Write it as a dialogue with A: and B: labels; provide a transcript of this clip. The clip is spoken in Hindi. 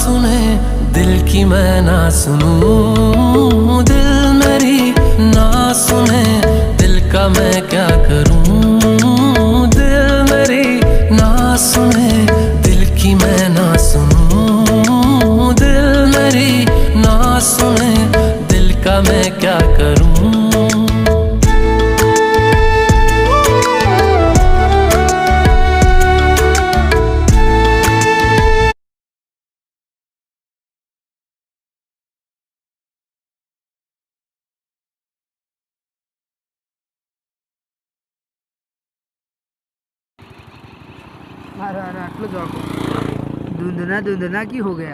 A: सुने दिल की मैं ना सुनूं, दिल मेरी ना सुने दिल का मैं क्या करूं। दिल मेरी ना सुने दिल की मैं ना सुनूं, दिल मेरी ना सुने दिल का मैं क्या करूं।
B: अरे अरे आटलो जो धुंधना धुंधना की हो गया।